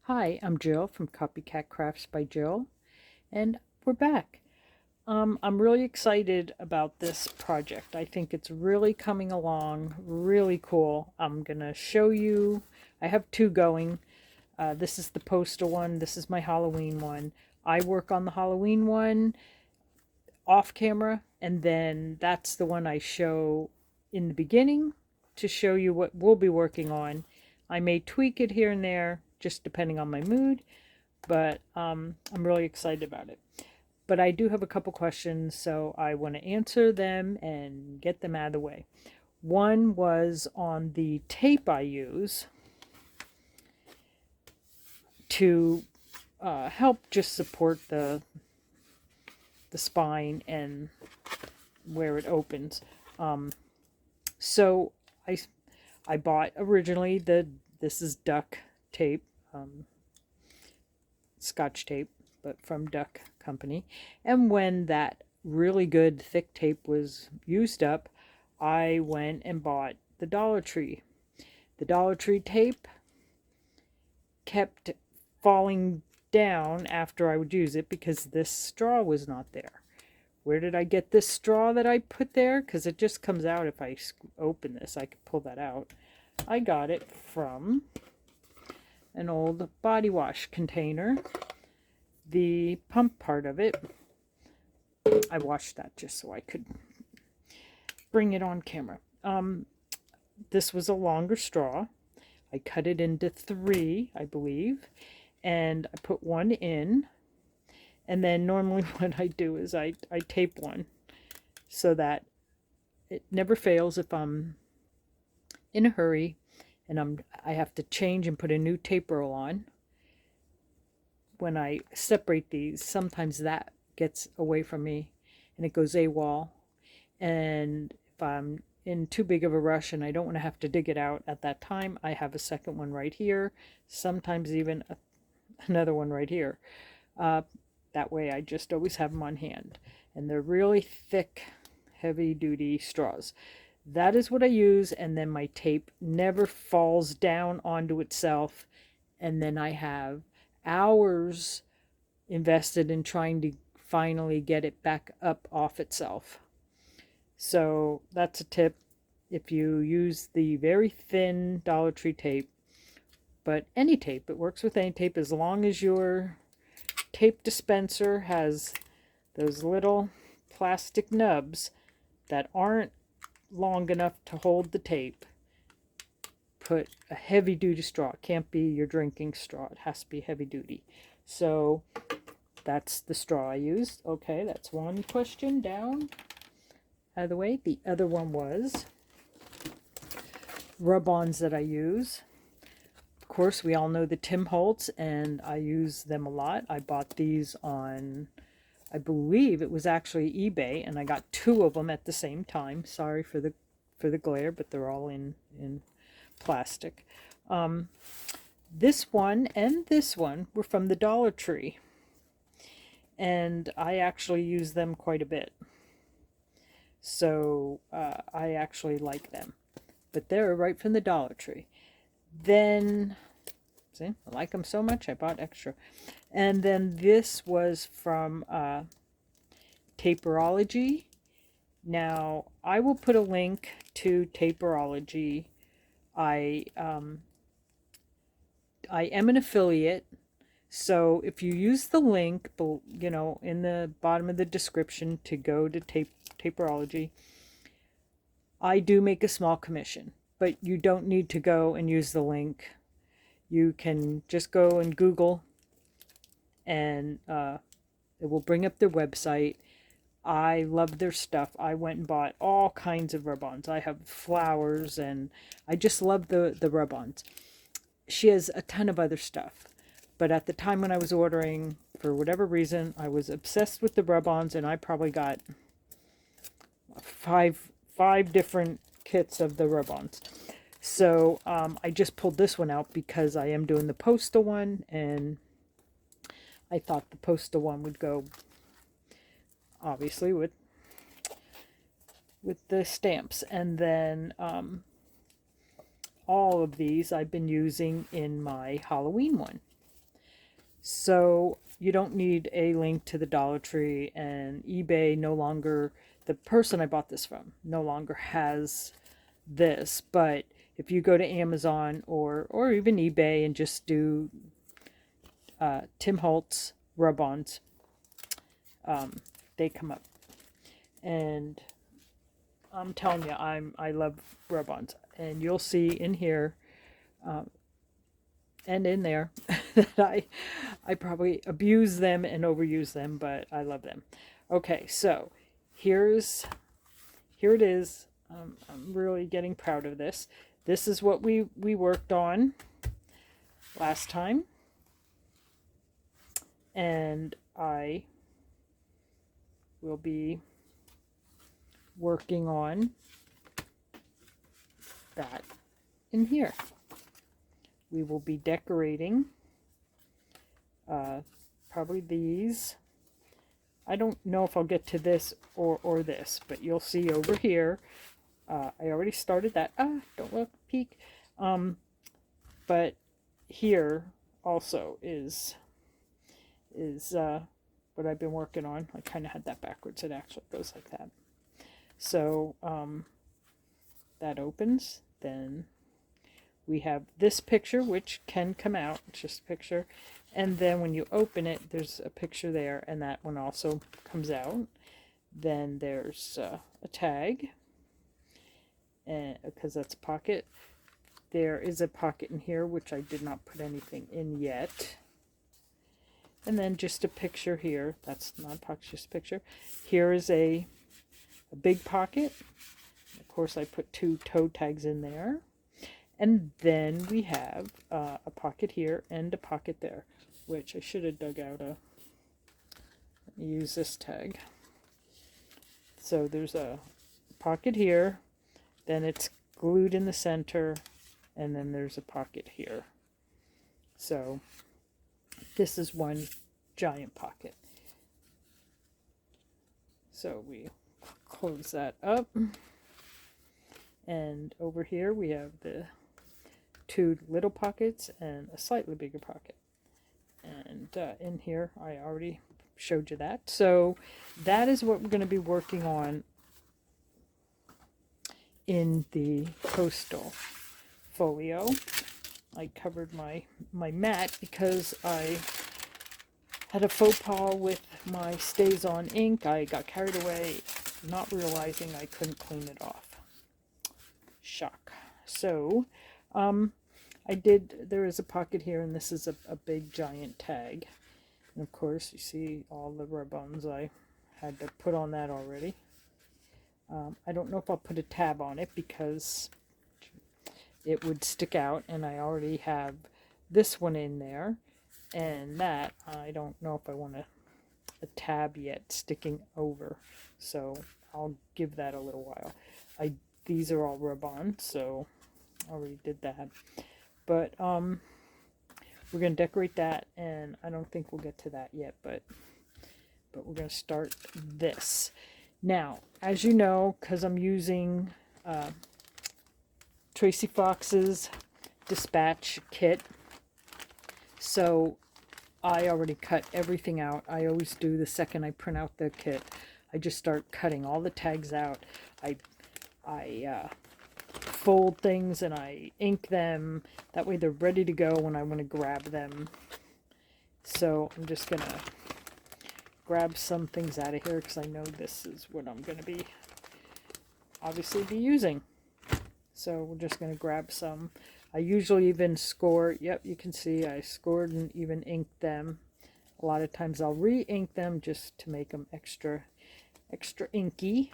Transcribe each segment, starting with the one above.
Hi, I'm Jill from Copycat Crafts by Jill, and we're back. I'm really excited about this project. I think it's really coming along, really cool. I'm going to show you, I have two going. This is the poster one, this is my Halloween one. I work on the Halloween one off camera, and then that's the one I show in the beginning to show you what we'll be working on. I may tweak it here and there, just depending on my mood, but I'm really excited about it. But I do have a couple questions, so I want to answer them and get them out of the way. One was on the tape I use to help just support the spine and where it opens. So I bought originally this is duck tape, Scotch tape, but from Duck Company. And when that really good thick tape was used up, I went and bought the Dollar Tree. The Dollar Tree tape kept falling down after I would use it because this straw was not there. Where did I get this straw that I put there? Because it just comes out if I open this. I could pull that out. I got it from an old body wash container. The pump part of it, I washed that just so I could bring it on camera. This was a longer straw. I cut it into 3, I believe, and I put one in. And then normally what I do is I tape one so that it never fails if I'm in a hurry and I have to change and put a new tape roll on. When I separate these, sometimes that gets away from me and it goes AWOL. And if I'm in too big of a rush and I don't want to have to dig it out at that time, I have a second one right here, sometimes even another one right here. That way I just always have them on hand. And they're really thick, heavy-duty straws. That is what I use, and then my tape never falls down onto itself. And then I have hours invested in trying to finally get it back up off itself. So that's a tip if you use the very thin Dollar Tree tape. But any tape, it works with any tape as long as your tape dispenser has those little plastic nubs that aren't long enough to hold the tape. Put a heavy duty straw. It can't be your drinking straw. It has to be heavy duty. So that's the straw I used. Okay, that's one question down out of the way. The other one was rub-ons that I use. Of course, we all know the Tim Holtz, and I use them a lot. I bought these on, I believe it was actually eBay, and I got 2 of them at the same time. Sorry for the glare, but they're all in plastic. This one and this one were from the Dollar Tree, and I actually use them quite a bit. So I actually like them, but they're right from the Dollar Tree. Then, see, I like them so much, I bought extra. And then this was from Taperlogy. Now, I will put a link to Taperlogy. I am an affiliate, so if you use the link, you know, in the bottom of the description to go to Taperlogy, I do make a small commission. But you don't need to go and use the link. You can just go and Google, and it will bring up their website. I love their stuff. I went and bought all kinds of rub-ons. I have flowers, and I just love the rub-ons. She has a ton of other stuff. But at the time when I was ordering, for whatever reason, I was obsessed with the rub-ons, and I probably got five different kits of the rub-ons. So I just pulled this one out because I am doing the postal one, and I thought the postal one would go obviously with the stamps. And then all of these I've been using in my Halloween one. So you don't need a link to the Dollar Tree, and eBay no longer, the person I bought this from no longer has this. But if you go to Amazon or even eBay and just do Tim Holtz rub-ons, they come up. And I'm telling you, I love rub-ons, and you'll see in here and in there that I probably abuse them and overuse them, but I love them. Okay, so here it is. I'm really getting proud of this. This is what we worked on last time, and I will be working on that in here. We will be decorating probably these. I don't know if I'll get to this or this, but you'll see over here. I already started that. Don't look, peek. But here also is what I've been working on. I kind of had that backwards. It actually goes like that. So that opens. Then we have this picture, which can come out. It's just a picture. And then when you open it, there's a picture there, and that one also comes out. Then there's a tag, and because that's a pocket. There is a pocket in here, which I did not put anything in yet. And then just a picture here. That's not a pocket, just a picture. Here is a big pocket. Of course, I put 2 toe tags in there. And then we have a pocket here and a pocket there, which I should have dug out a... Let me use this tag. So there's a pocket here, then it's glued in the center, and then there's a pocket here. So this is one giant pocket. So we close that up. And over here we have the 2 little pockets and a slightly bigger pocket. And in here I already showed you that. So that is what we're going to be working on in the coastal folio. I covered my mat because I had a faux pas with my Stays On ink. I got carried away, not realizing I couldn't clean it off. Shock. So there is a pocket here, and this is a big giant tag. And of course you see all the rub-ons. I had to put on that already. I don't know if I'll put a tab on it because it would stick out, and I already have this one in there, and that I don't know if I want a tab yet sticking over, so I'll give that a little while. These are all rub-on, so I already did that. But we're going to decorate that, and I don't think we'll get to that yet, but we're going to start this. Now, as you know, because I'm using Tracie Fox's dispatch kit, so I already cut everything out. I always do the second I print out the kit. I just start cutting all the tags out. I fold things and I ink them. That way they're ready to go when I want to grab them. So I'm just going to grab some things out of here because I know this is what I'm going to be obviously be using. So we're just going to grab some. I usually even score. Yep, you can see I scored and even inked them. A lot of times I'll re-ink them just to make them extra inky.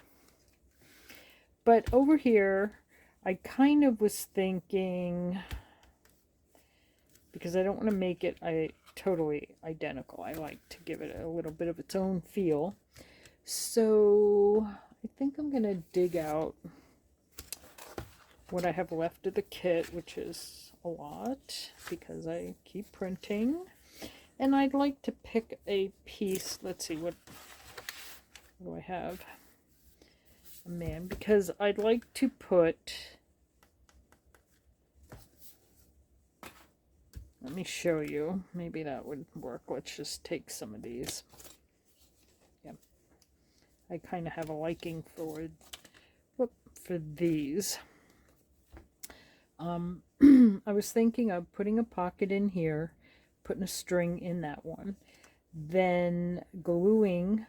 But over here, I kind of was thinking, because I don't want to make it totally identical. I like to give it a little bit of its own feel. So I think I'm going to dig out what I have left of the kit, which is a lot because I keep printing. And I'd like to pick a piece. Let's see, what do I have? Man, because I'd like to put, Let me show you. Maybe that would work. Let's just take some of these. Yeah. I kind of have a liking for these. I was thinking of putting a pocket in here, putting a string in that one, then gluing.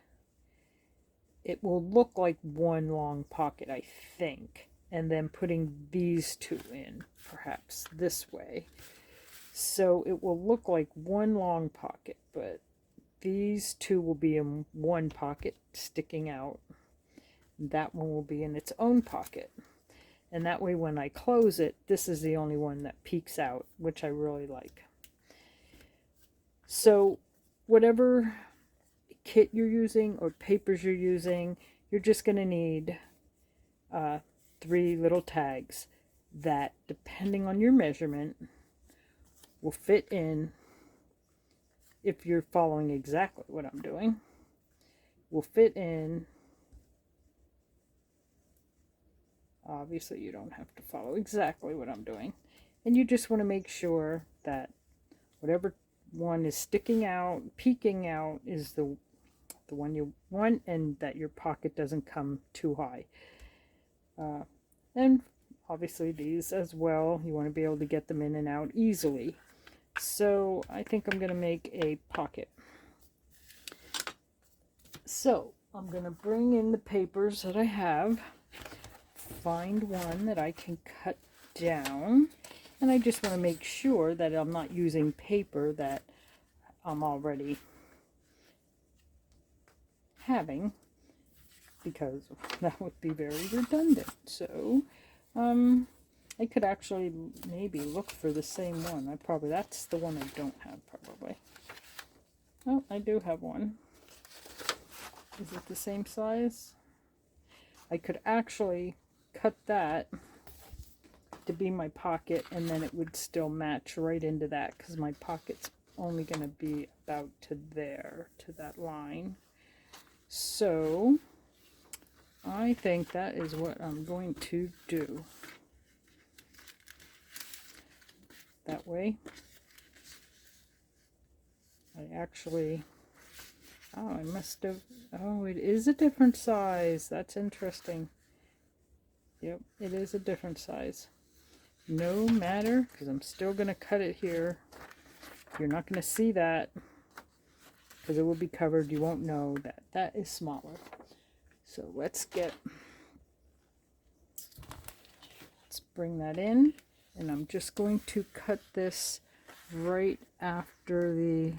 It will look like one long pocket, I think, and then putting these two in, perhaps this way. So it will look like one long pocket, but these two will be in one pocket sticking out. That one will be in its own pocket. And that way when I close it, this is the only one that peeks out, which I really like. So whatever kit you're using or papers you're using, you're just going to need 3 little tags that, depending on your measurement, will fit in, if you're following exactly what I'm doing, will fit in. Obviously, you don't have to follow exactly what I'm doing. And you just want to make sure that whatever one is sticking out, peeking out, is the one you want, and that your pocket doesn't come too high. And obviously these as well, you want to be able to get them in and out easily. So I think I'm going to make a pocket. So I'm going to bring in the papers that I have. Find one that I can cut down, and I just want to make sure that I'm not using paper that I'm already having, because that would be very redundant. So I could actually maybe look for the same one. That's the one I don't have, probably. Oh, I do have one. Is it the same size? I could actually cut that to be my pocket, and then it would still match right into that, because my pocket's only going to be about to there, to that line. So I think that is what I'm going to do. That way I actually, oh, I must have, oh, it is a different size. That's interesting. Yep, it is a different size. No matter, because I'm still going to cut it here. You're not going to see that, because it will be covered. You won't know that that is smaller. So let's bring that in, and I'm just going to cut this right after the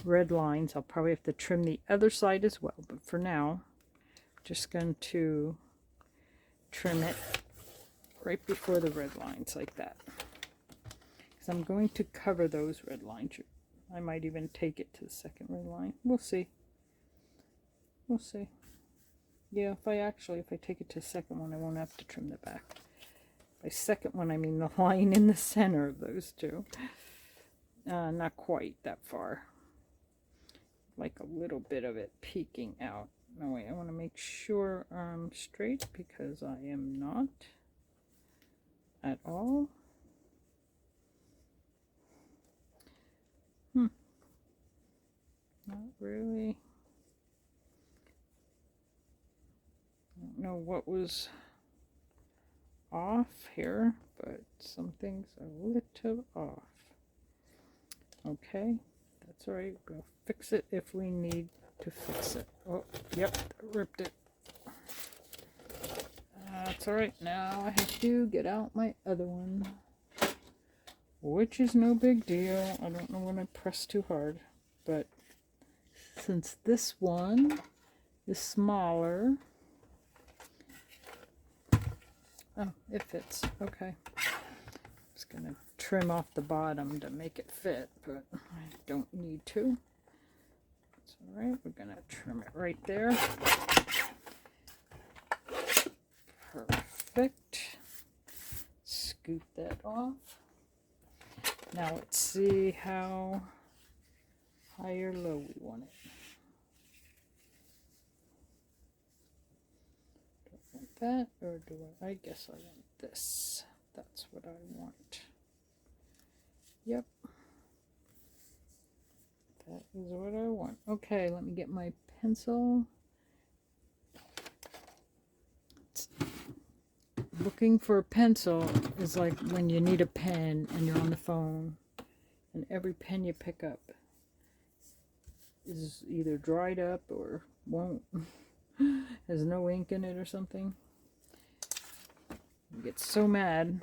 red lines. I'll probably have to trim the other side as well, but for now, just going to trim it right before the red lines, like that, because I'm going to cover those red lines. I might even take it to the second red line. We'll see. We'll see. Yeah, if I take it to the second one, I won't have to trim the back. By second one, I mean the line in the center of those two. Not quite that far. Like a little bit of it peeking out. No, wait, I want to make sure I'm straight, because I am not at all. Not really. I don't know what was off here, but something's a little off. Okay, that's all right. We'll fix it if we need to fix it. Oh, yep, ripped it. That's all right. Now I have to get out my other one, which is no big deal. I don't know when I press too hard, but since this one is smaller, oh, it fits. Okay. Just gonna trim off the bottom to make it fit, but I don't need to. That's all right. We're gonna trim it right there. Perfect. Scoop that off. Now let's see how high or low we want it. Do I want that, or do I guess I want this. That's what I want. Yep. That is what I want. Okay, let me get my pencil. Looking for a pencil is like when you need a pen and you're on the phone, and every pen you pick up is either dried up or won't, has no ink in it or something. You get so mad.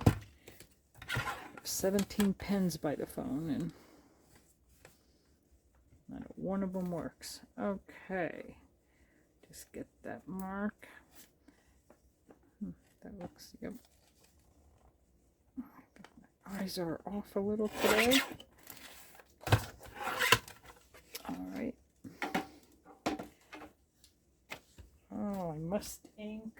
17 pens by the phone and not one of them works. Okay, just get that mark. That looks, yep. My eyes are off a little today. Alright. Oh, I must ink.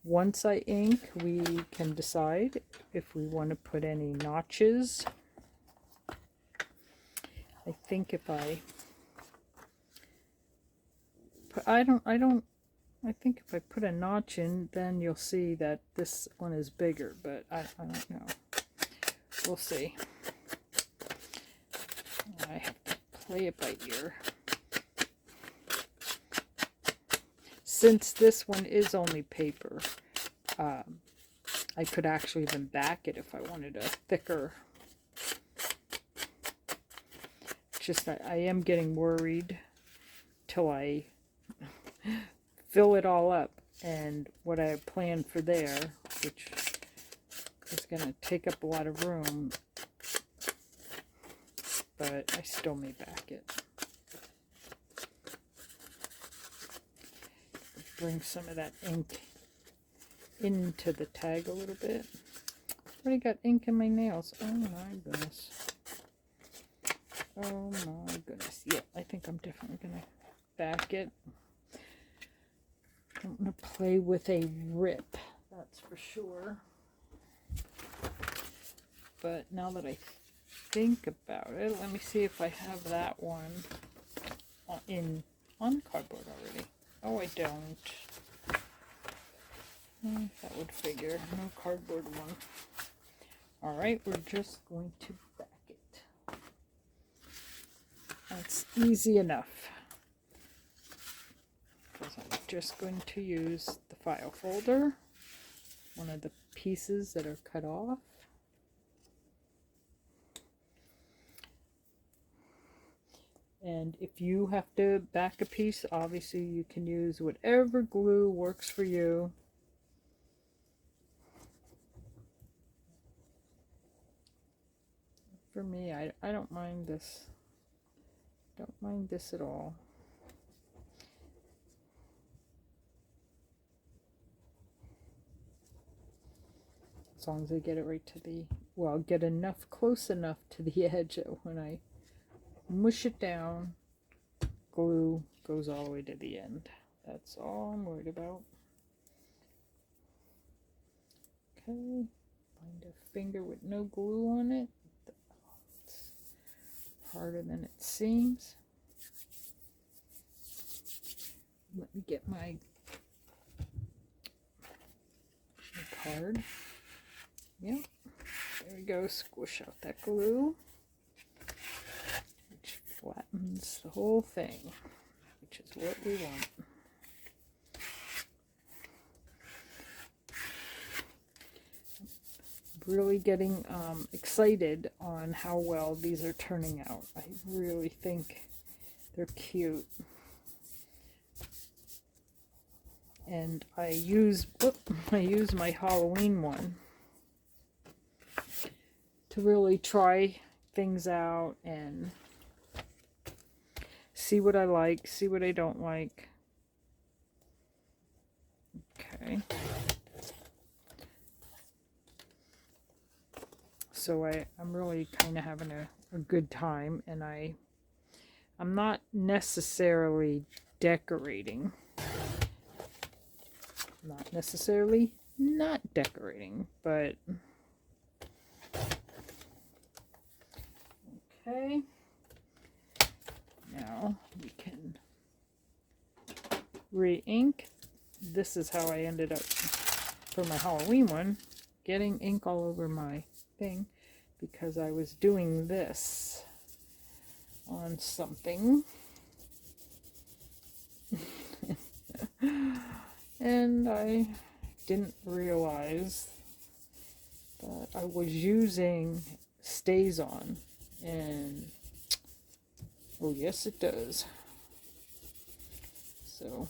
Once I ink, we can decide if we want to put any notches. I think if I think if I put a notch in, then you'll see that this one is bigger, but I don't know. We'll see. I have to play it by ear. Since this one is only paper, I could actually even back it if I wanted a thicker. Just that I am getting worried till I fill it all up, and what I have planned for there, which is going to take up a lot of room, but I still may back it. Bring some of that ink into the tag a little bit. Already got ink in my nails. Oh my goodness. Oh my goodness. Yeah, I think I'm definitely going to back it. I'm going to play with a rip, that's for sure. But now that I think about it, let me see if I have that one on cardboard already. Oh, I don't. That would figure. No cardboard one. Alright, we're just going to back it. That's easy enough. Because I'm just going to use the file folder, one of the pieces that are cut off. And if you have to back a piece, obviously you can use whatever glue works for you. For me, I don't mind this. Don't mind this at all. As long as I get it right to the, well, get enough, close enough to the edge that when I mush it down, glue goes all the way to the end. That's all I'm worried about. Okay, find a finger with no glue on it. It's harder than it seems. Let me get my card. Yep, there we go. Squish out that glue, which flattens the whole thing, which is what we want. Really getting excited on how well these are turning out. I really think they're cute. And I use my Halloween one to really try things out and see what I like, see what I don't like. Okay. So I'm really kind of having a good time, and I'm not necessarily decorating. Not necessarily not decorating, but okay. Now we can re-ink. This is how I ended up for my Halloween one, getting ink all over my thing because I was doing this on something. And I didn't realize that I was using stays on, and oh yes it does. So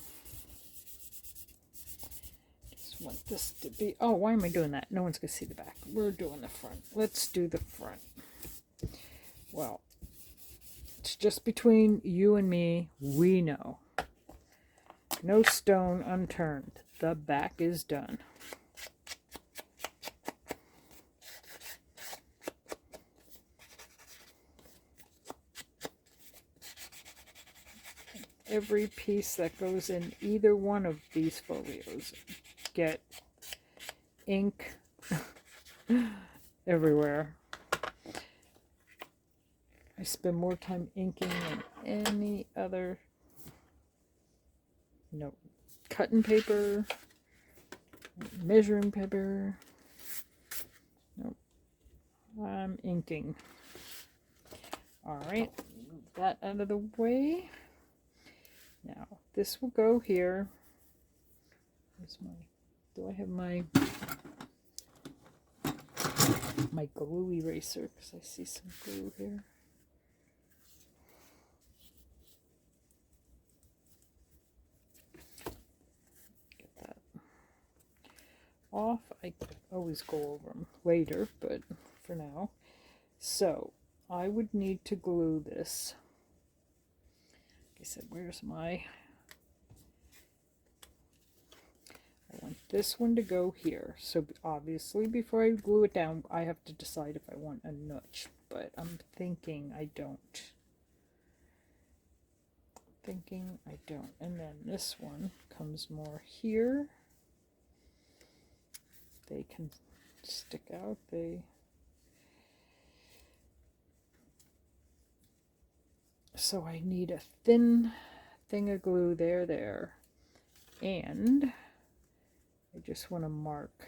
just want this to be, oh, why am I doing that? No one's gonna see the back. We're doing the front. Let's do the front. Well, it's just between you and me. We know. No stone unturned. The back is done. Every piece that goes in either one of these folios get ink everywhere. I spend more time inking than any other. No, cutting paper, measuring paper. Nope, I'm inking. All right, move that out of the way. Now this will go here. Where's my? Do I have my glue eraser? Because I see some glue here. Off. I always go over them later, but for now. So I would need to glue this. Like I said, where's my? I want this one to go here. So obviously before I glue it down, I have to decide if I want a notch, but I'm thinking I don't. And then this one comes more here. They can stick out. So I need a thin thing of glue there. And I just want to mark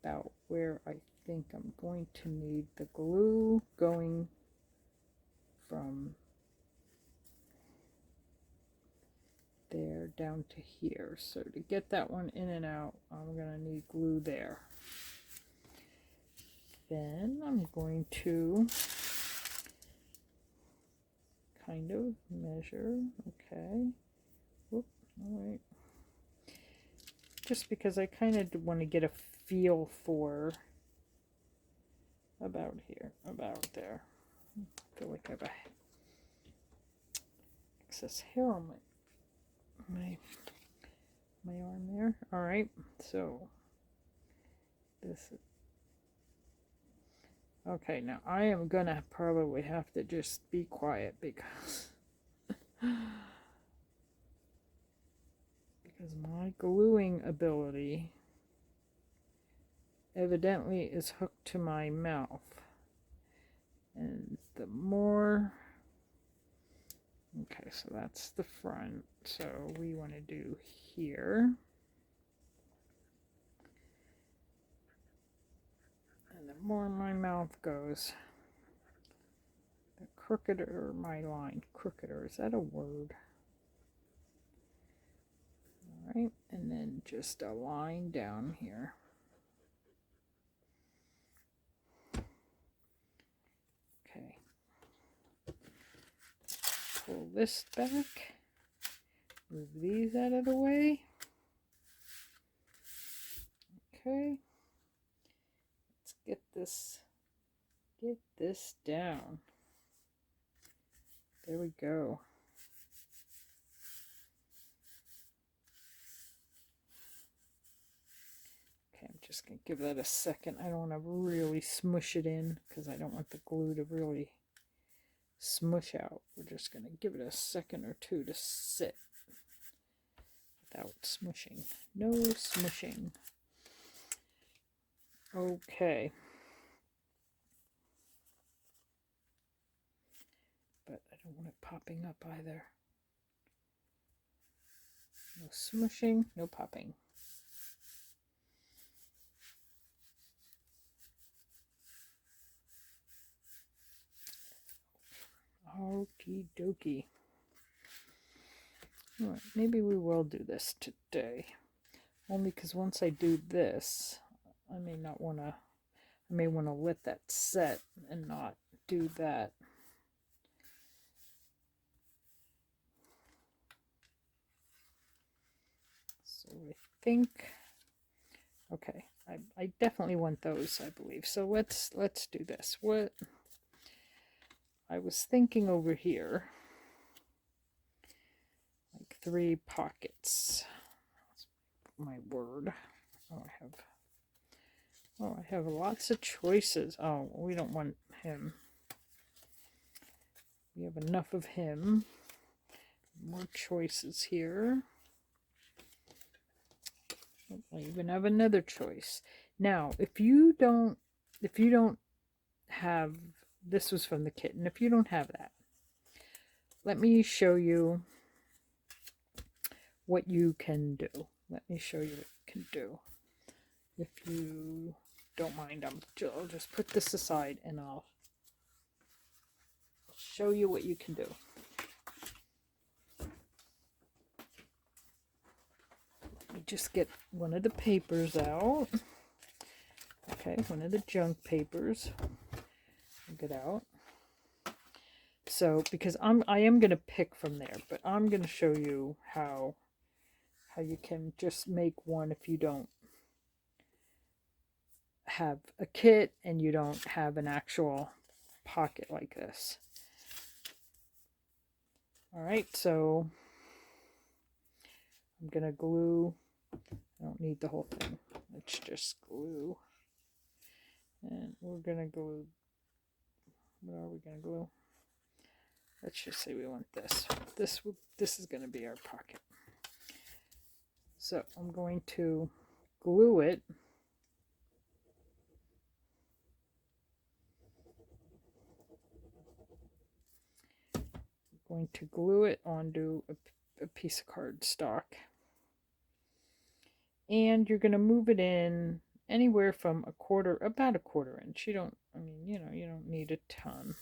about where I think I'm going to need the glue going from there down to here. So to get that one in and out, I'm going to need glue there. Then I'm going to kind of measure. Okay. Whoop, all right. Just because I kind of want to get a feel for about here, about there. I feel like I have excess hair on my arm there. All right, so this is okay. Now I am gonna probably have to just be quiet because my gluing ability evidently is hooked to my mouth, and the more. Okay, so that's the front. So we want to do here. And the more my mouth goes, the crookeder my line. Crookeder, is that a word? Alright, and then just a line down here. Okay. Pull this back. Move these out of the way. Okay. Let's get this down. There we go. Okay, I'm just going to give that a second. I don't want to really smush it in because I don't want the glue to really smush out. We're just going to give it a second or two to sit without smushing. No smushing. Okay. But I don't want it popping up either. No smushing, no popping. Okie dokie. All right, maybe we will do this today. Only because once I do this, I may want to let that set and not do that. So I think, okay, I definitely want those, I believe. So let's do this. What I was thinking over here, like 3 pockets. My word. I have lots of choices. Oh, we don't want him. We have enough of him. More choices here. I even have another choice. Now, if you don't have, this was from the kitten, if you don't have that, let me show you what you can do. Let me show you what you can do. If you don't mind, I'll just put this aside and I'll show you what you can do. Let me just get one of the papers out. Okay, one of the junk papers. Get out. So, because I am going to pick from there, but I'm going to show you how you can just make one if you don't have a kit and you don't have an actual pocket like this. All right, so I'm going to glue. I don't need the whole thing. Let's just glue. And we're going to glue. What are we going to glue? Let's just say we want this. This is going to be our pocket. So I'm going to glue it. I'm going to glue it onto a piece of cardstock. And you're going to move it in anywhere from about a quarter inch. You don't need a ton.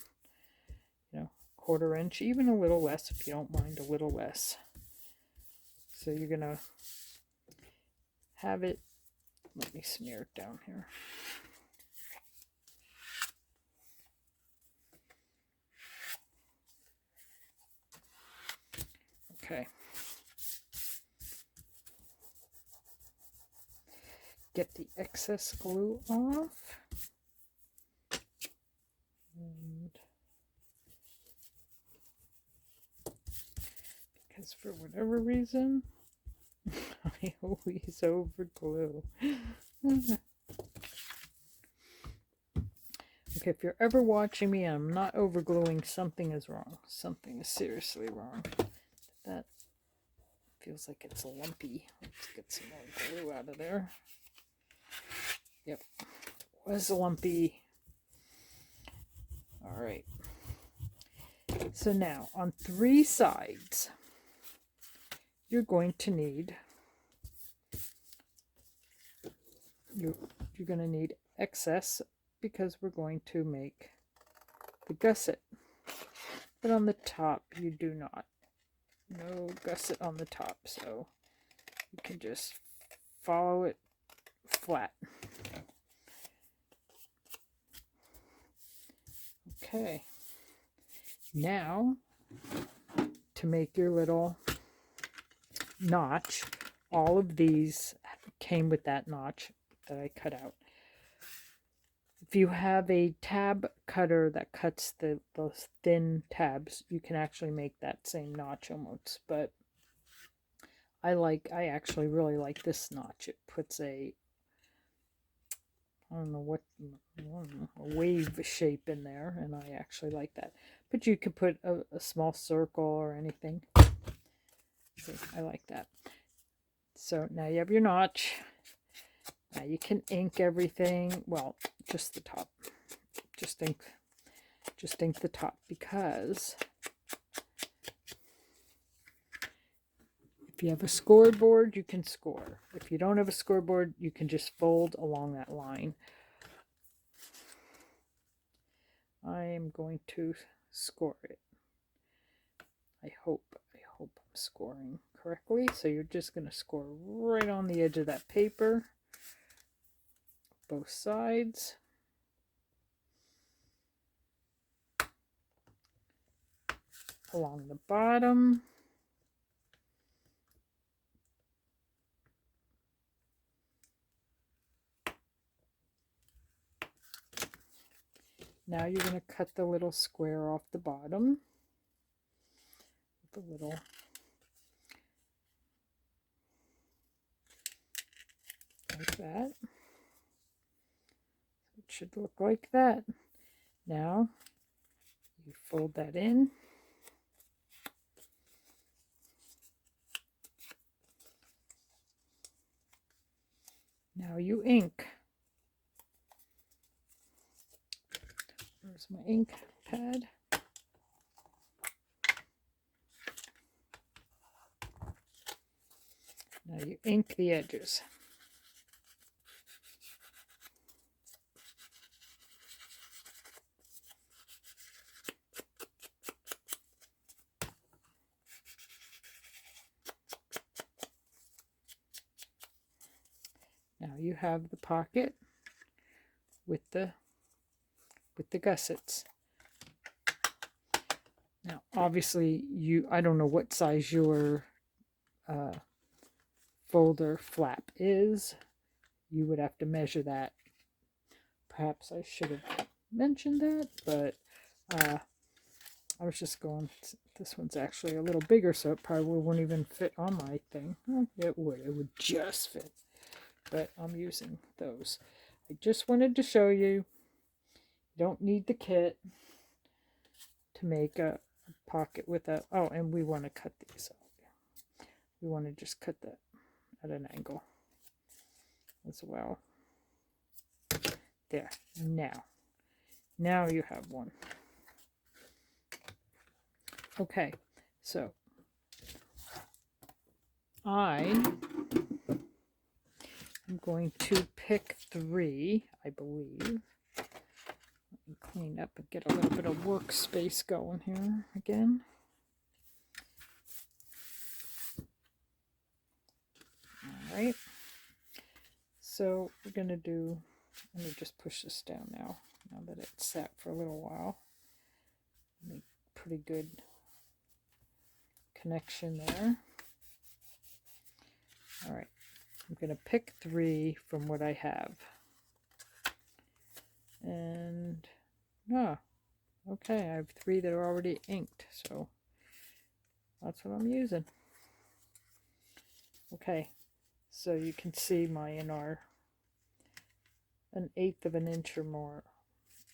Quarter inch, even a little less if you don't mind a little less. So you're going to have it, let me smear it down here. Okay. Get the excess glue off. And because for whatever reason, I always overglue. Okay, if you're ever watching me and I'm not overgluing, something is wrong. Something is seriously wrong. That feels like it's lumpy. Let's get some more glue out of there. Yep, it was lumpy. All right. So now on 3 sides, you're going to need you're going to need excess because we're going to make the gusset. But on the top, you do not. No gusset on the top, so you can just follow it flat. Okay. Now, to make your little notch, all of these came with that notch that I cut out. If you have a tab cutter that cuts those thin tabs, you can actually make that same notch almost. But I actually really like this notch. It puts a wave shape in there, and I actually like that. But you could put a small circle or anything. See, I like that. So now you have your notch. Now you can ink everything. Well, just the top. Just ink the top, because if you have a scoreboard, you can score. If you don't have a scoreboard, you can just fold along that line. I am going to score it. I hope I'm scoring correctly. So you're just going to score right on the edge of that paper, both sides. Along the bottom. Now you're going to cut the little square off the bottom. The little like that. It should look like that. Now you fold that in. Now you ink. Where's my ink pad? Now you ink the edges. Now you have the pocket with the gussets. Now obviously I don't know what size your folder flap is. You would have to measure that. Perhaps I should have mentioned that, but I was just going, this one's actually a little bigger, so it probably wouldn't even fit on my thing. Well, it would just fit, but I'm using those. I just wanted to show you, you don't need the kit to make a pocket with a, oh, and we want to cut these out. We want to just cut that at an angle as well. There, now you have one. Okay, so I'm going to pick 3, I believe. Let me clean up and get a little bit of workspace going here again. All right. So we're going to do, let me just push this down now that it's sat for a little while. Make pretty good connection there. All right, I'm going to pick 3 from what I have. And, okay, I have 3 that are already inked, so that's what I'm using. Okay, so you can see mine are 1/8 of an inch or more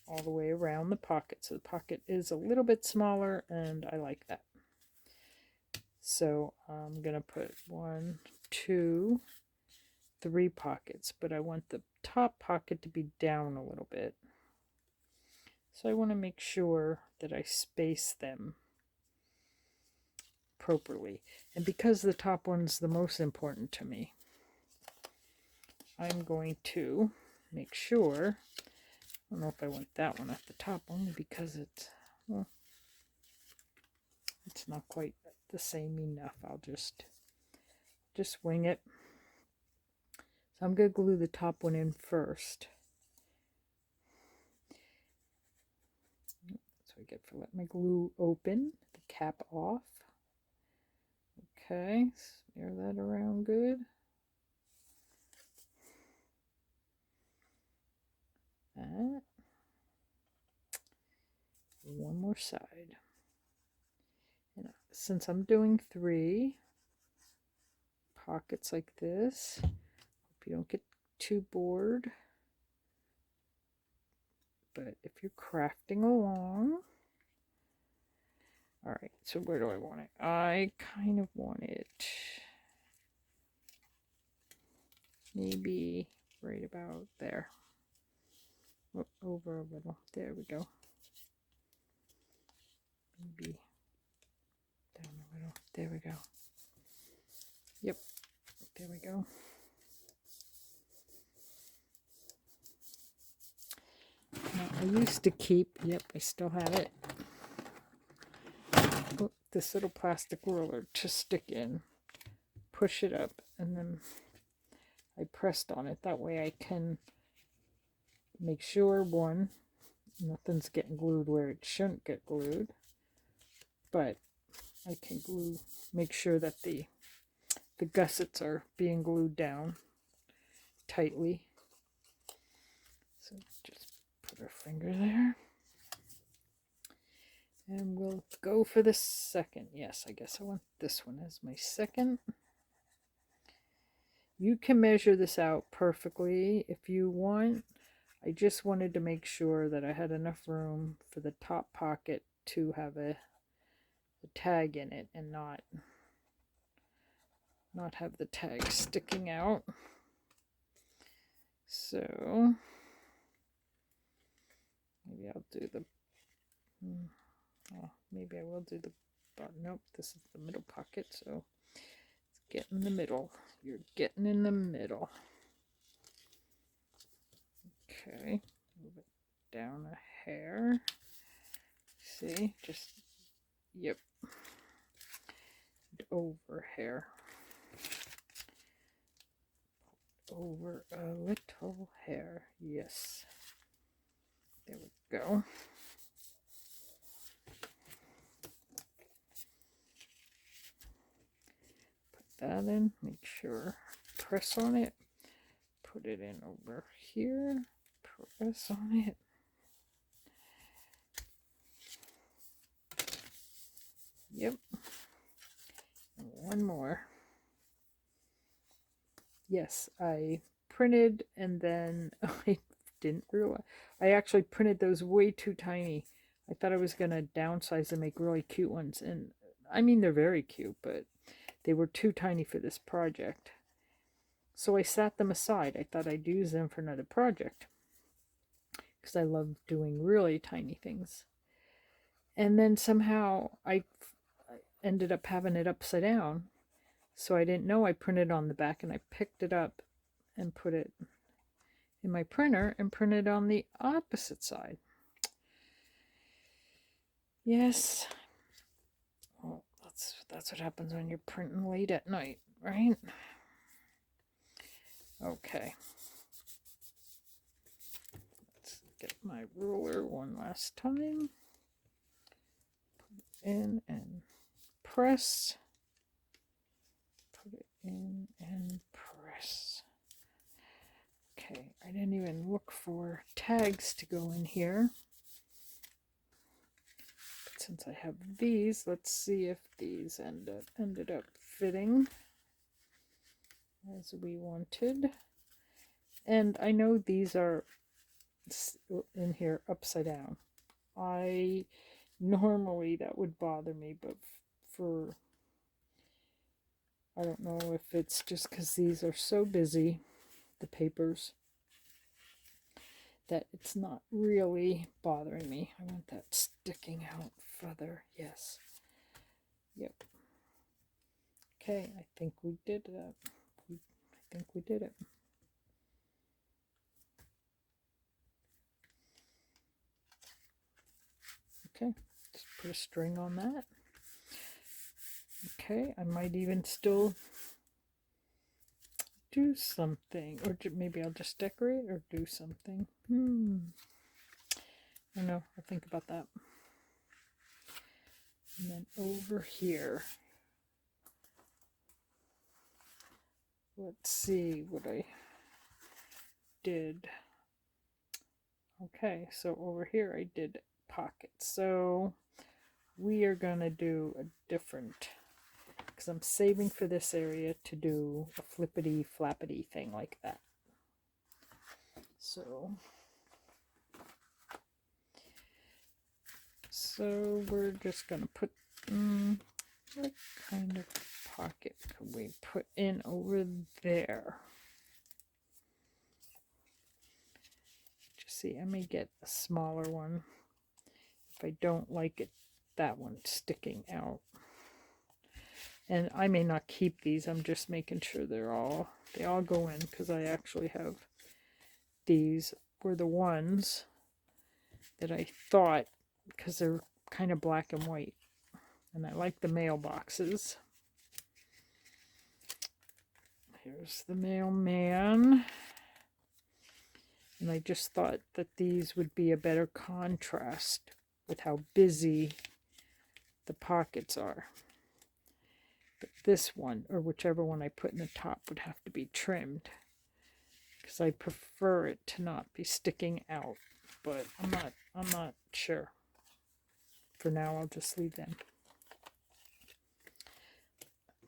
all the way around the pocket. So the pocket is a little bit smaller, and I like that. So I'm going to put 1, 2, 3 pockets, but I want the top pocket to be down a little bit. So I want to make sure that I space them properly. And because the top one's the most important to me, I'm going to make sure, I don't know if I want that one at the top, only because it's, well, it's not quite the same enough. I'll just wing it. So I'm going to glue the top one in first. That's what I get for letting my glue open, the cap off. Okay, smear that around good. That. One more side. And since I'm doing 3 pockets like this, hope you don't get too bored. But if you're crafting along, all right, so where do I want it? I kind of want it maybe right about there. Over a little. There we go. Maybe down a little. There we go. Yep. There we go. Now, I used to keep, yep, I still have it. this little plastic roller to stick in, push it up, and then I pressed on it. That way I can make sure, one, nothing's getting glued where it shouldn't get glued, but I can make sure that the gussets are being glued down tightly. So just put our finger there. And we'll go for the second. Yes, I guess I want this one as my second. You can measure this out perfectly if you want. I just wanted to make sure that I had enough room for the top pocket to have a tag in it and not have the tag sticking out. So maybe I'll do the maybe I will do the nope, this is the middle pocket, so let's get in the middle. You're getting in the middle. Okay, move it down a hair. See, just, yep, over hair. Over a little hair, yes. There we go. Put that in, make sure, press on it, put it in over here, press on it. Yep. And one more. Yes, I printed and then I didn't realize. I actually printed those way too tiny. I thought I was going to downsize and make really cute ones. And I mean, they're very cute, but they were too tiny for this project. So I set them aside. I thought I'd use them for another project, because I love doing really tiny things. And then somehow I ended up having it upside down. So I didn't know I printed on the back, and I picked it up and put it in my printer and printed on the opposite side. Yes. Well, that's what happens when you're printing late at night, right? Okay. Let's get my ruler one last time. Put it in and press. Put it in and press. Okay, I didn't even look for tags to go in here. But since I have these, let's see if these ended up fitting as we wanted. And I know these are in here upside down. Normally that would bother me, but I don't know if it's just because these are so busy, the papers, that it's not really bothering me. I want that sticking out further. Yes. Yep. Okay, I think we did that. I think we did it. Okay, just put a string on that. Okay, I might even still do something, or maybe I'll just decorate or do something. I don't know, I'll think about that. And then over here, let's see what I did. Okay, so over here I did pockets. So we are going to do a different, because I'm saving for this area to do a flippity flappity thing like that. So we're just going to put, what kind of pocket could we put in over there? Just see, I may get a smaller one if I don't like it, that one sticking out. And I may not keep these. I'm just making sure they all go in, because I actually have, these were the ones that I thought, because they're kind of black and white, And I like the mailboxes. Here's the mailman. And I just thought that these would be a better contrast with how busy the pockets are. But this one, or whichever one I put in the top, would have to be trimmed, because I prefer it to not be sticking out. But I'm not sure. For now, I'll just leave them.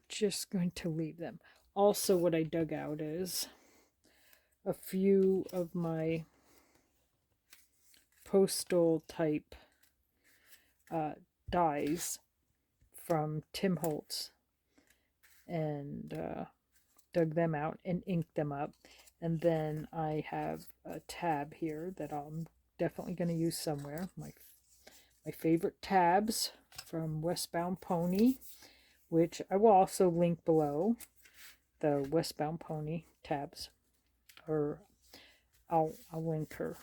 Just going to leave them. Also, what I dug out is a few of my postal type dies from Tim Holtz, and dug them out and inked them up. And then I have a tab here that I'm definitely going to use somewhere. My favorite tabs from Westbound Pony, which I will also link below, the Westbound Pony tabs, or I'll link her.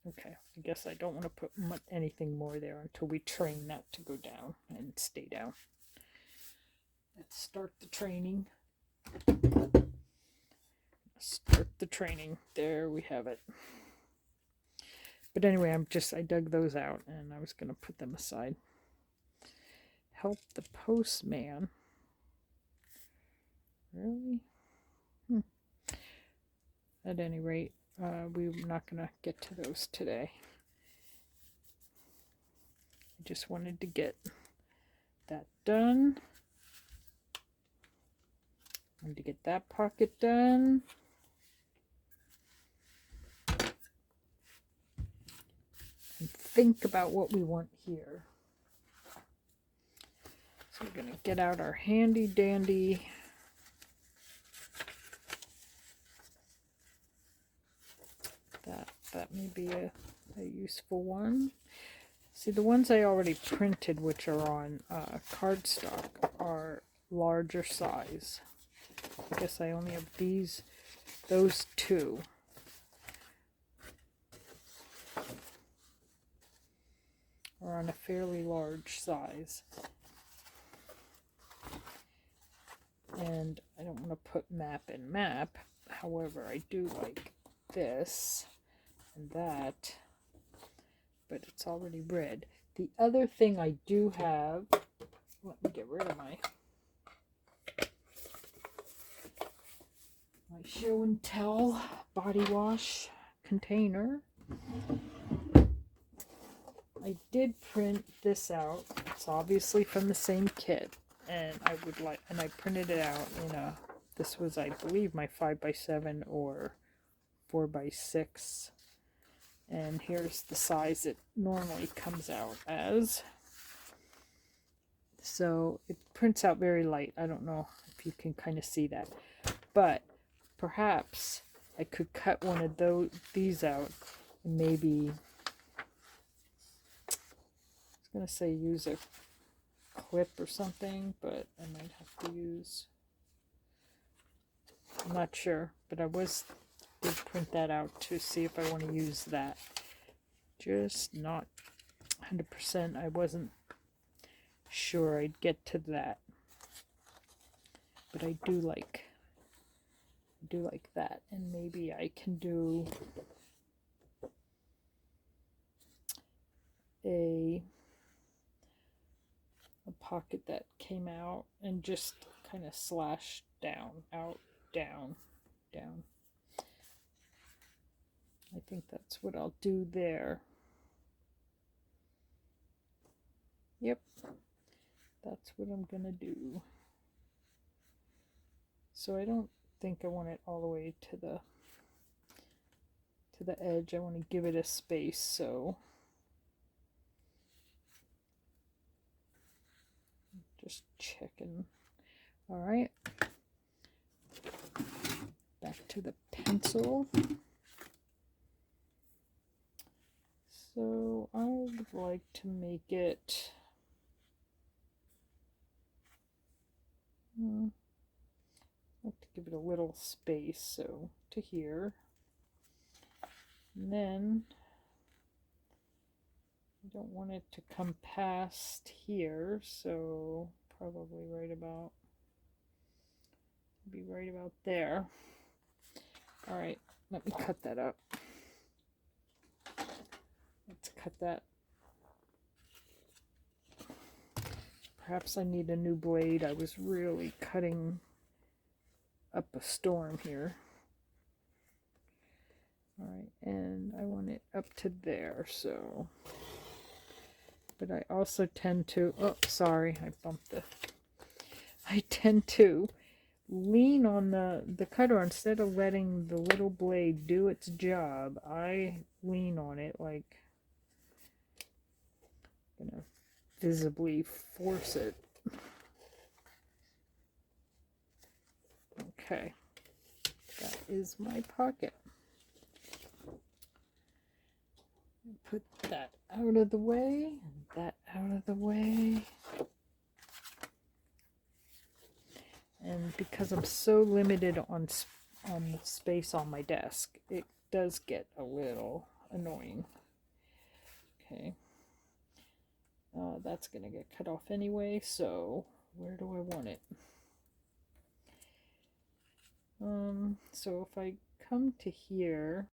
Okay, I guess I don't want to put anything more there until we train that to go down and stay down. Let's start the training. Start the training. There we have it. But anyway, I dug those out and I was going to put them aside. Help the postman. Really? At any rate, we're not going to get to those today. I just wanted to get that done. I wanted to get that pocket done. And think about what we want here. So we're going to get out our handy dandy that may be a useful one. See, the ones I already printed, which are on cardstock, are larger size. I guess I only have those two. Are on a fairly large size. And I don't want to put map in map. However, I do like this and that, but it's already red. The other thing I do have, let me get rid of my show and tell body wash container. I did print this out. It's obviously from the same kit, and I printed it out in this was, I believe, my 5x7 or 4x6. And here's the size it normally comes out as. So it prints out very light. I don't know if you can kind of see that. But perhaps I could cut one of these out and maybe, I was going to say use a clip or something, but I might have to use, I'm not sure, but I did print that out to see if I want to use that. Just not 100%. I wasn't sure I'd get to that, but I do like that, and maybe I can do a pocket that came out and just kind of slashed down, out, down, down. I think that's what I'll do there. Yep, that's what I'm gonna do. So I don't think I want it all the way to the edge. I want to give it a space, so just checking. All right, back to the pencil. So I would like to make it I'd like to give it a little space, so to here. And then don't want it to come past here, so probably be right about there. All right, let me cut that up. Let's cut that. Perhaps I need a new blade. I was really cutting up a storm here. All right, and I want it up to there, so. But I also tend to, oh, sorry, I bumped I tend to lean on the cutter instead of letting the little blade do its job. I lean on it like, gonna visibly force it. Okay, that is my pocket. Put that out of the way, and that out of the way. And because I'm so limited on the space on my desk, it does get a little annoying. Okay. That's going to get cut off anyway, so where do I want it? So if I come to here,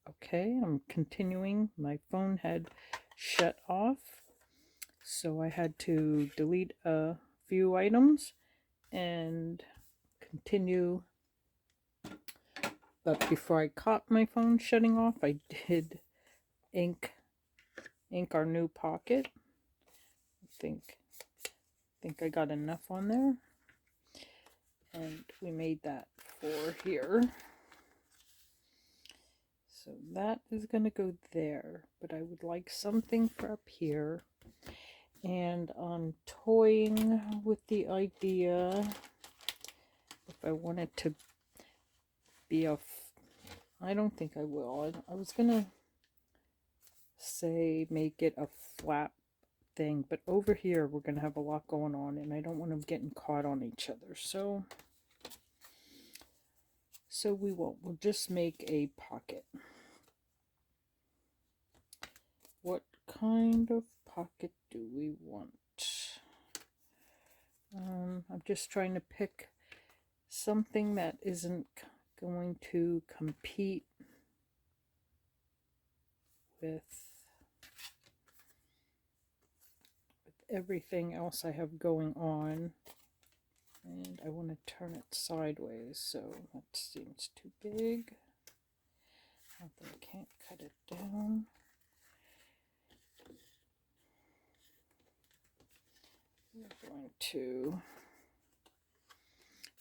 okay, I'm continuing. My phone had shut off, so I had to delete a few items and continue. But before I caught my phone shutting off, I did ink our new pocket. I think I got enough on there, and we made that for here. So that is going to go there, but I would like something for up here. And I'm toying with the idea if I want it to be I don't think I will. I was going to say make it a flat thing, but over here we're going to have a lot going on, and I don't want them getting caught on each other. So we won't. We'll just make a pocket. What kind of pocket do we want? I'm just trying to pick something that isn't going to compete with everything else I have going on. And I want to turn it sideways, so that seems too big. I can't cut it down. We're going to,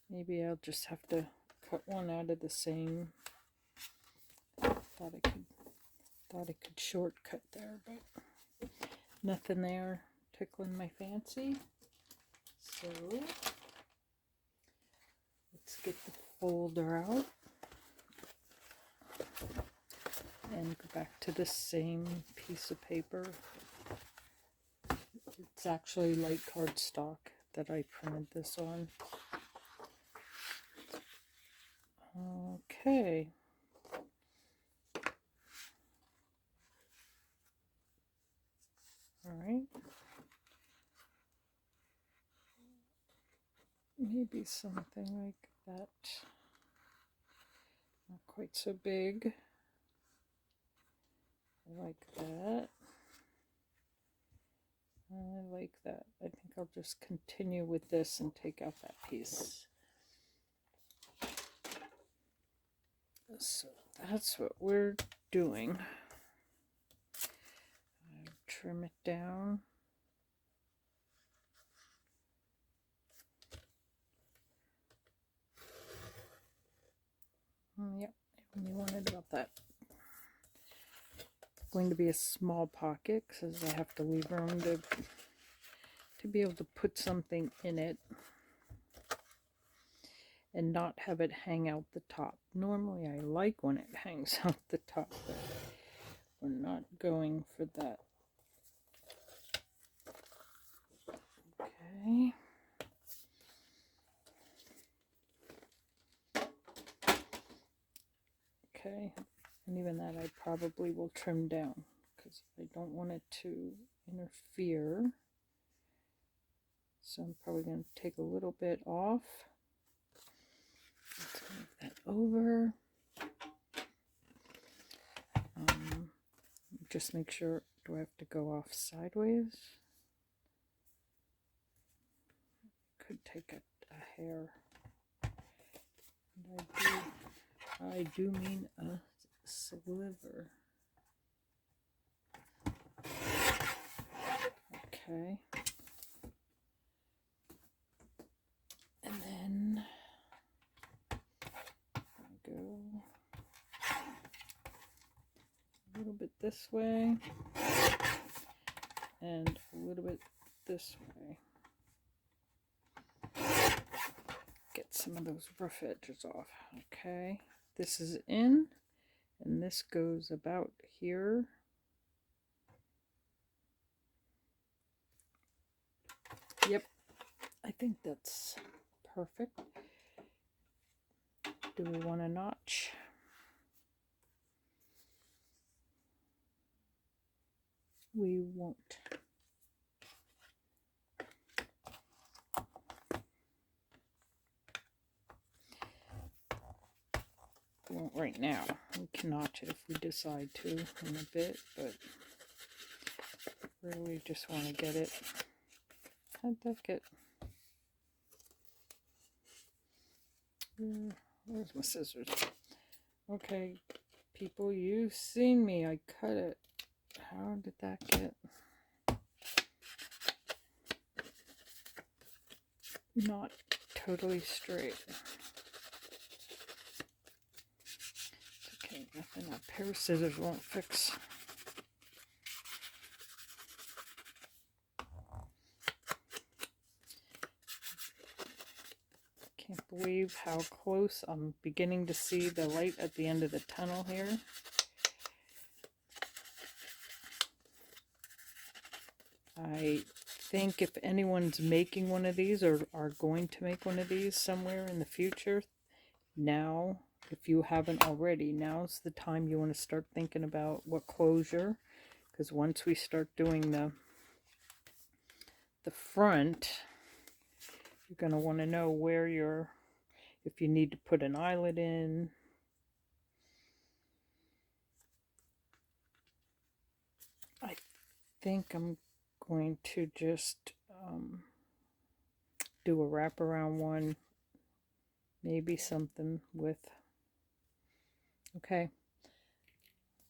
maybe I'll just have to cut one out of the same. Thought I could shortcut there, but nothing there tickling my fancy. So let's get the folder out and go back to the same piece of paper. It's actually light cardstock that I printed this on. Okay. All right. Maybe something like that. Not quite so big. I like that. I like that. I think I'll just continue with this and take out that piece. So that's what we're doing. Trim it down. Yep, I only wanted about that. Going to be a small pocket because I have to leave room to be able to put something in it and not have it hang out the top. Normally I like when it hangs out the top, but we're not going for that. Okay. Okay, and even that I probably will trim down because because I don't want it to interfere. So I'm probably going to take a little bit off. Let's move that over. Just make sure, do I have to go off sideways? Could take a hair. And I do mean a sliver. Okay. And then I go a little bit this way and a little bit this way. Get some of those rough edges off. Okay, this is in, and this goes about here. Yep, I think that's perfect. Do we want a notch? We won't. We won't right now. We can notch it if we decide to in a bit, but really just want to get it. How'd that get? Where's my scissors? Okay, people, you've seen me. I cut it. How did that get? Not totally straight. It's okay, nothing a pair of scissors won't fix. Can't believe how close I'm beginning to see the light at the end of the tunnel here. I think if anyone's making one of these or are going to make one of these somewhere in the future, now, if you haven't already, now's the time you want to start thinking about what closure, because once we start doing the front, you're going to want to know where if you need to put an eyelet in. I think I'm going to just do a wraparound one, maybe something with, okay,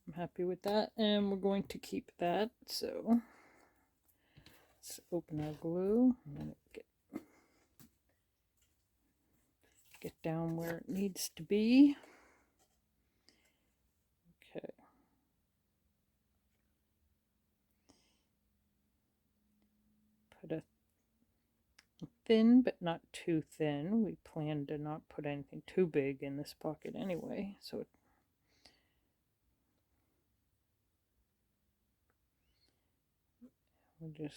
I'm happy with that, and we're going to keep that. So let's open our glue and get down where it needs to be. Okay. Put a thin, but not too thin. We plan to not put anything too big in this pocket anyway, so we're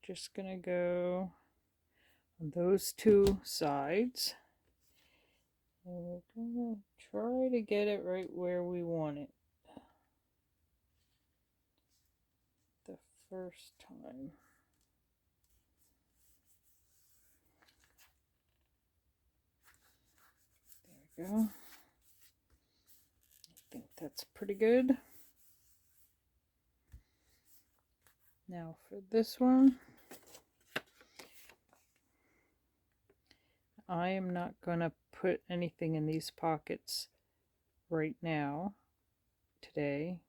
just gonna go on those two sides, and we're gonna try to get it right where we want it the first time. There we go. I think that's pretty good. Now for this one, I am not going to put anything in these pockets right now, today,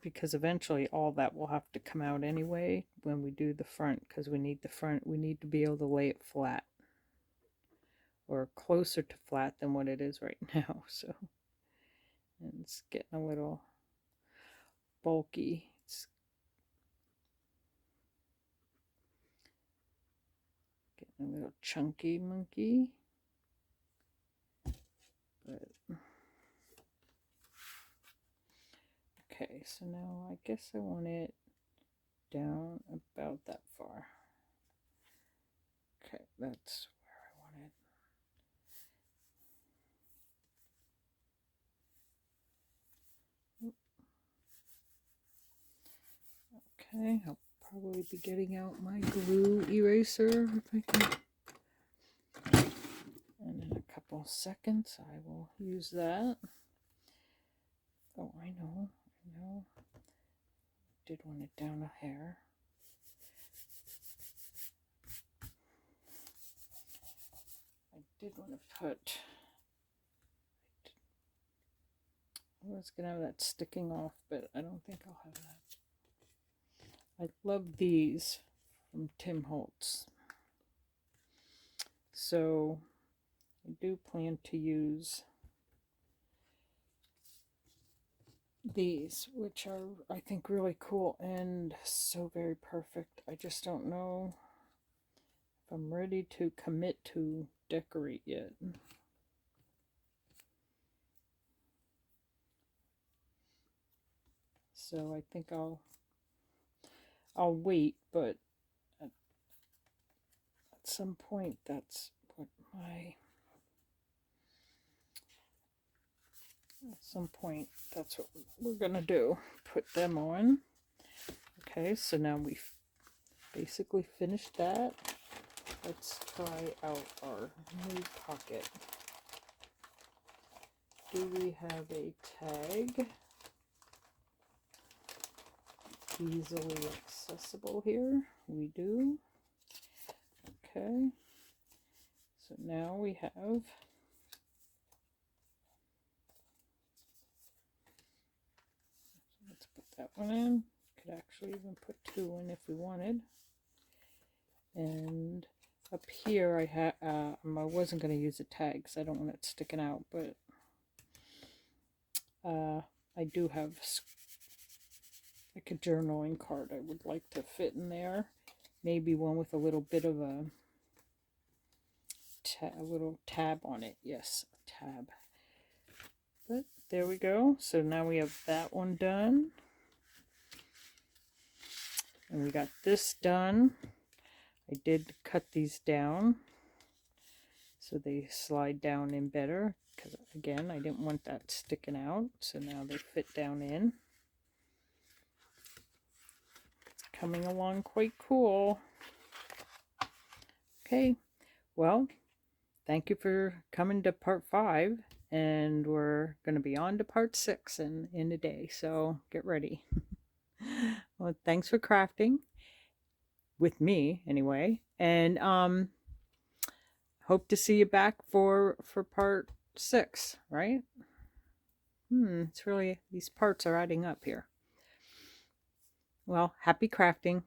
because eventually all that will have to come out anyway when we do the front, because we need the front, we need to be able to lay it flat, or closer to flat than what it is right now. So, and it's getting a little bulky. It's getting a little chunky monkey, but okay, so now I guess I want it down about that far. Okay, that's where I want it. Okay, I'll probably be getting out my glue eraser if I can. And in a couple seconds I will use that. Oh, I know. Did want it down a hair. I did want to put, I was going to have that sticking off, but I don't think I'll have that. I love these from Tim Holtz. So I do plan to use these, which are, I think, really cool and so very perfect. I just don't know if I'm ready to commit to decorate yet. So I think I'll wait, but at some point that's what we're gonna do. Put them on. Okay, so now we've basically finished that. Let's try out our new pocket. Do we have a tag? Easily accessible here. We do. Okay. So now we have let's put that one in. Could actually even put two in if we wanted. And up here I wasn't going to use a tag because I don't want it sticking out, but I do have like a journaling card I would like to fit in there. Maybe one with a little bit of a little tab on it. Yes, a tab. But there we go. So now we have that one done. And we got this done. I did cut these down so they slide down in better, because again I didn't want that sticking out, so now they fit down in. It's coming along quite cool. Okay, well, thank you for coming to part 5, and we're going to be on to part 6 in a day, so get ready. Well, thanks for crafting with me anyway, and hope to see you back for part 6, right? It's really, these parts are adding up here. Well, happy crafting.